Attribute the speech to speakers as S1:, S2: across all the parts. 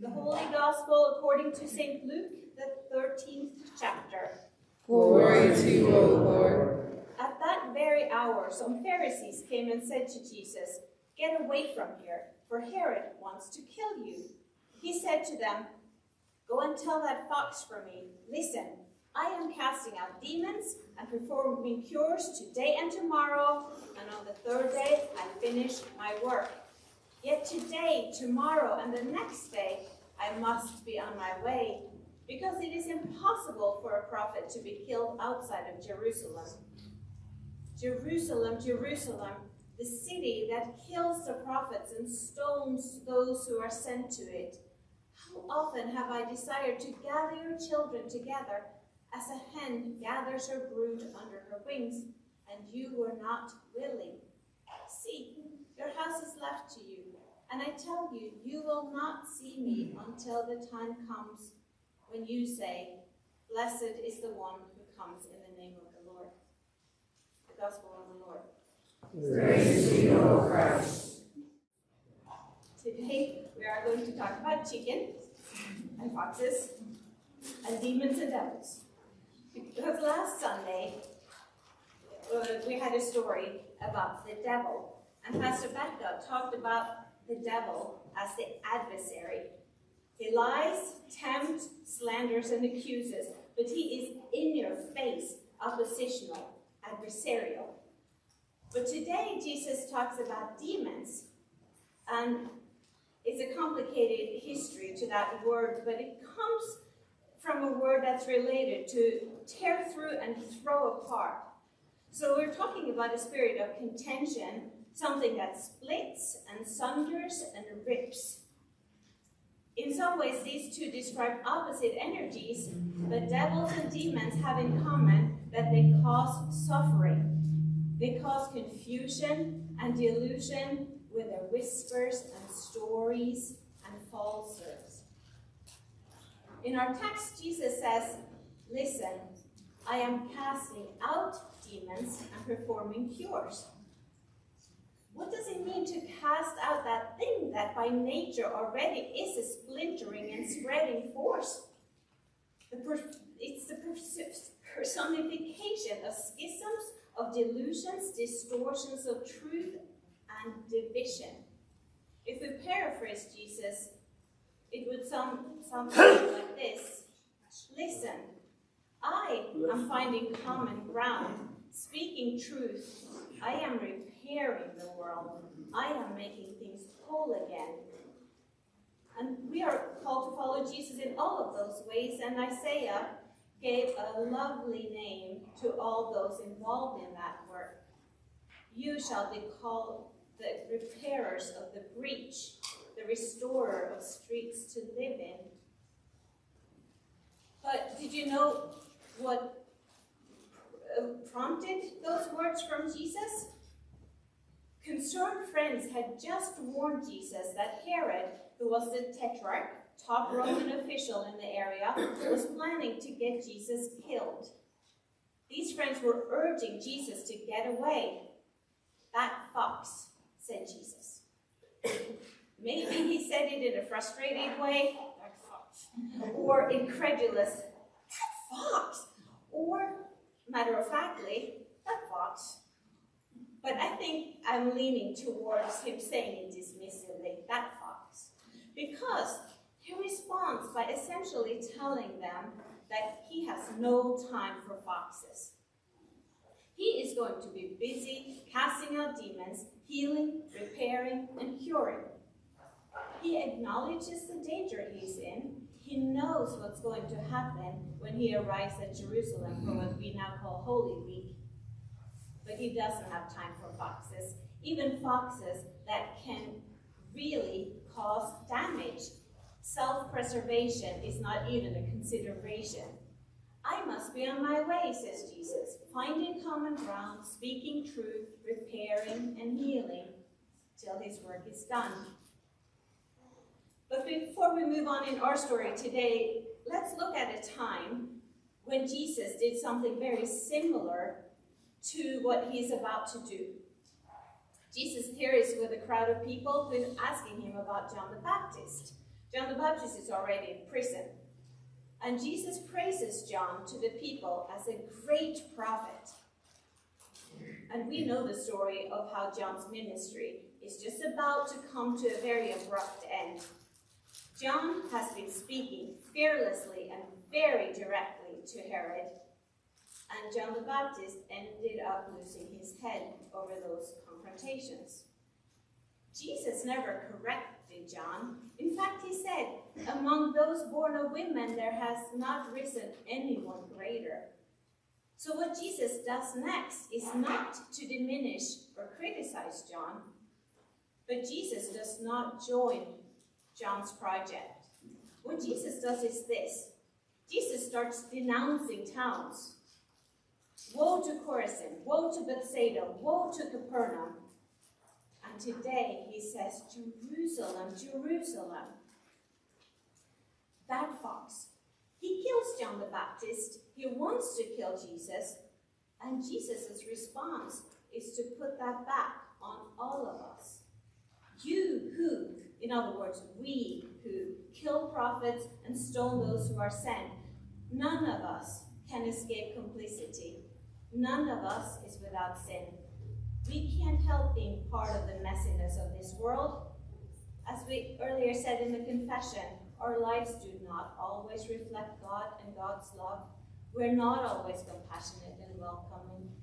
S1: The Holy Gospel according to St. Luke, the 13th chapter.
S2: Glory to you, O Lord.
S1: At that very hour, some Pharisees came and said to Jesus, "Get away from here, for Herod wants to kill you." He said to them, "Go and tell that fox for me, listen, I am casting out demons and performing cures today and tomorrow, and on the third day I finish my work. Yet today, tomorrow, and the next day I must be on my way, because it is impossible for a prophet to be killed outside of Jerusalem. Jerusalem, Jerusalem, the city that kills the prophets and stones those who are sent to it. How often have I desired to gather your children together as a hen gathers her brood under her wings, and you were not willing. See, your house is left to you, and I tell you, you will not see me until the time comes when you say, 'Blessed is the one who comes in the name of the Lord.'" The Gospel of the Lord.
S2: Praise to you, O Christ.
S1: Today we are going to talk about chicken and foxes and demons and devils. Because last Sunday we had a story about the devil, and Pastor Becca talked about the devil as the adversary. He lies, tempts, slanders, and accuses, but he is in your face, oppositional, adversarial. But today Jesus talks about demons, and it's a complicated history to that word, but it comes from a word that's related to tear through and throw apart. So we're talking about a spirit of contention, something that splits and sunders and rips. In some ways, these two describe opposite energies, but devils and demons have in common that they cause suffering. They cause confusion and delusion with their whispers and stories and falsehoods. In our text, Jesus says, "Listen, I am casting out demons and performing cures." What does it mean to cast out that thing that by nature already is a splintering and spreading force? It's the personification of schisms, of delusions, distortions of truth, and division. If we paraphrase Jesus, it would sound something like this. "Listen, I am finding common ground, speaking truth. I am repairing the world. I am making things whole again." And we are called to follow Jesus in all of those ways, and Isaiah gave a lovely name to all those involved in that work. "You shall be called the repairers of the breach, the restorer of streets to live in." But did you know what prompted those words from Jesus? Concerned friends had just warned Jesus that Herod, who was the tetrarch, top Roman official in the area, was planning to get Jesus killed. These friends were urging Jesus to get away. "That fox," said Jesus. Maybe he said it in a frustrated way, "That fox," or incredulous, "That fox," or matter-of-factly, "That fox." But I think I'm leaning towards him saying it dismissively, "That fox," because he responds by essentially telling them that he has no time for foxes. He is going to be busy casting out demons, healing, repairing, and curing. He acknowledges the danger he's in. He knows what's going to happen when he arrives at Jerusalem for what we now call Holy Week. But he doesn't have time for foxes, even foxes that can really cause damage. Self-preservation is not even a consideration. "I must be on my way," says Jesus, finding common ground, speaking truth, repairing, and healing till his work is done. But before we move on in our story today, let's look at a time when Jesus did something very similar to what he's about to do. Jesus here is with a crowd of people who are asking him about John the Baptist. John the Baptist is already in prison, and Jesus praises John to the people as a great prophet. And we know the story of how John's ministry is just about to come to a very abrupt end. John has been speaking fearlessly and very directly to Herod, and John the Baptist ended up losing his head over those confrontations. Jesus never corrected John. In fact, he said, "Among those born of women, there has not risen anyone greater." So what Jesus does next is not to diminish or criticize John, but Jesus does not join John's project. What Jesus does is this. Jesus starts denouncing towns. Woe to Chorazin, woe to Bethsaida, woe to Capernaum. And today he says, Jerusalem, Jerusalem. That fox, he kills John the Baptist. He wants to kill Jesus. And Jesus' response is to put that back on all of us. You who, in other words, we who kill prophets and stone those who are sent, none of us can escape complicity. None of us is without sin. We can't help being part of the messiness of this world. As we earlier said in the confession, our lives do not always reflect God and God's love. We're not always compassionate and welcoming.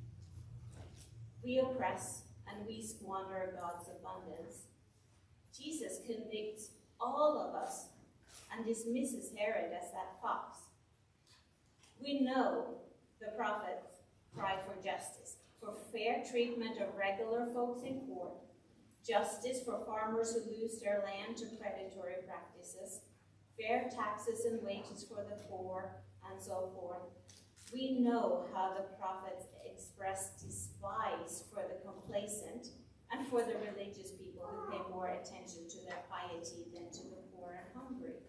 S1: We oppress and we squander God's abundance. Jesus convicts all of us and dismisses Herod as that fox. We know the prophets cry for justice, for fair treatment of regular folks in court, justice for farmers who lose their land to predatory practices, fair taxes and wages for the poor, and so forth. We know how the prophets express despise for the complacent and for the religious people who pay more attention to their piety than to the poor and hungry.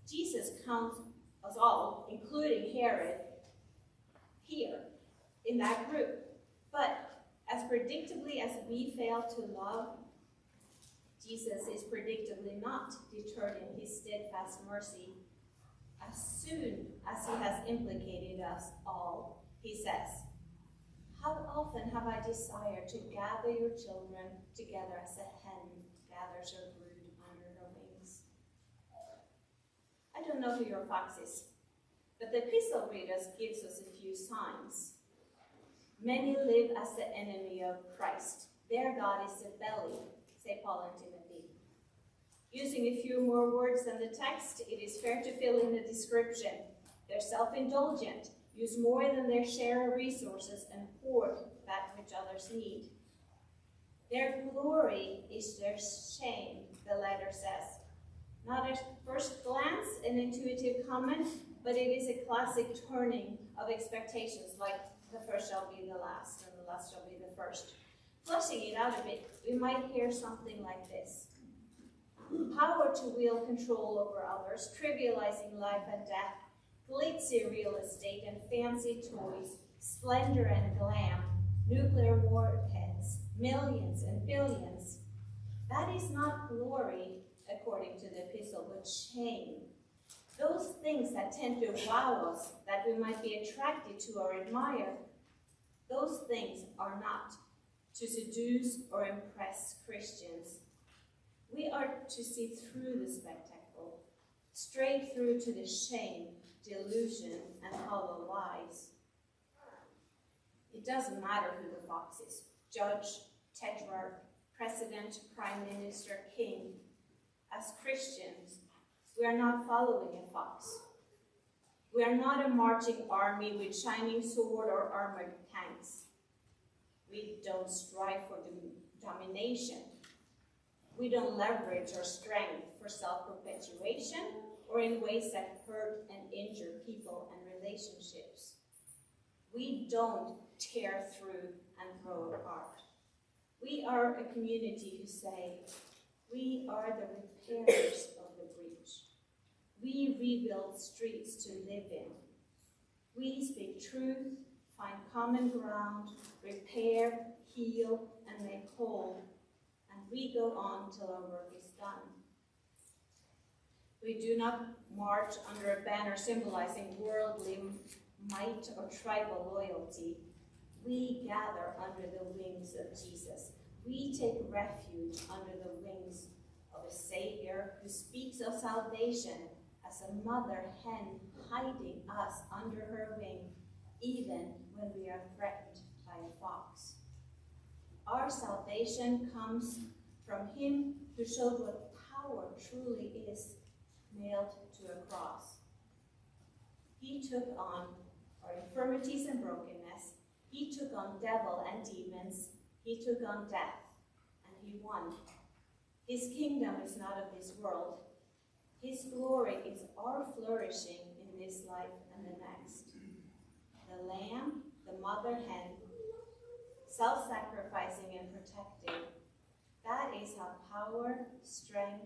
S1: Jesus counts us all, including Herod, here in that group. But as predictably as we fail to love, Jesus is predictably not deterred in his steadfast mercy. As soon as he has implicated us all, he says, "How often have I desired to gather your children together as a hen gathers her brood under her wings." I don't know who your fox is, but the epistle readers gives us a few signs. Many live as the enemy of Christ. Their God is the belly, say Paul and Timothy. Using a few more words than the text, it is fair to fill in the description. They're self-indulgent, use more than their share of resources, and hoard that which others need. Their glory is their shame, the letter says. Not at first glance an intuitive comment, but it is a classic turning of expectations, like the first shall be the last, and the last shall be the first. Flushing it out a bit, we might hear something like this. Power to wield control over others, trivializing life and death, glitzy real estate and fancy toys, splendor and glam, nuclear warheads, millions and billions. That is not glory, according to the epistle, but shame. Those things that tend to wow us, that we might be attracted to or admire, those things are not to seduce or impress Christians. We are to see through the spectacle, straight through to the shame, delusion, and hollow lies. It doesn't matter who the fox is, judge, tetrarch, president, prime minister, king. As Christians, we are not following a fox. We are not a marching army with shining sword or armored tanks. We don't strive for domination. We don't leverage our strength for self-perpetuation or in ways that hurt and injure people and relationships. We don't tear through and throw apart. We are a community who say, we are the repairers of the breach. We rebuild streets to live in. We speak truth, find common ground, repair, heal, and make whole. And we go on till our work is done. We do not march under a banner symbolizing worldly might or tribal loyalty. We gather under the wings of Jesus. We take refuge under the wings of a Savior who speaks of salvation as a mother hen hiding us under her wing, even when we are threatened by a fox. Our salvation comes from him who showed what power truly is, nailed to a cross. He took on our infirmities and brokenness. He took on devil and demons. He took on death, and he won. His kingdom is not of this world. His glory is our flourishing in this life and the next. The lamb, the mother hen, self-sacrificing and protecting. That is how power, strength,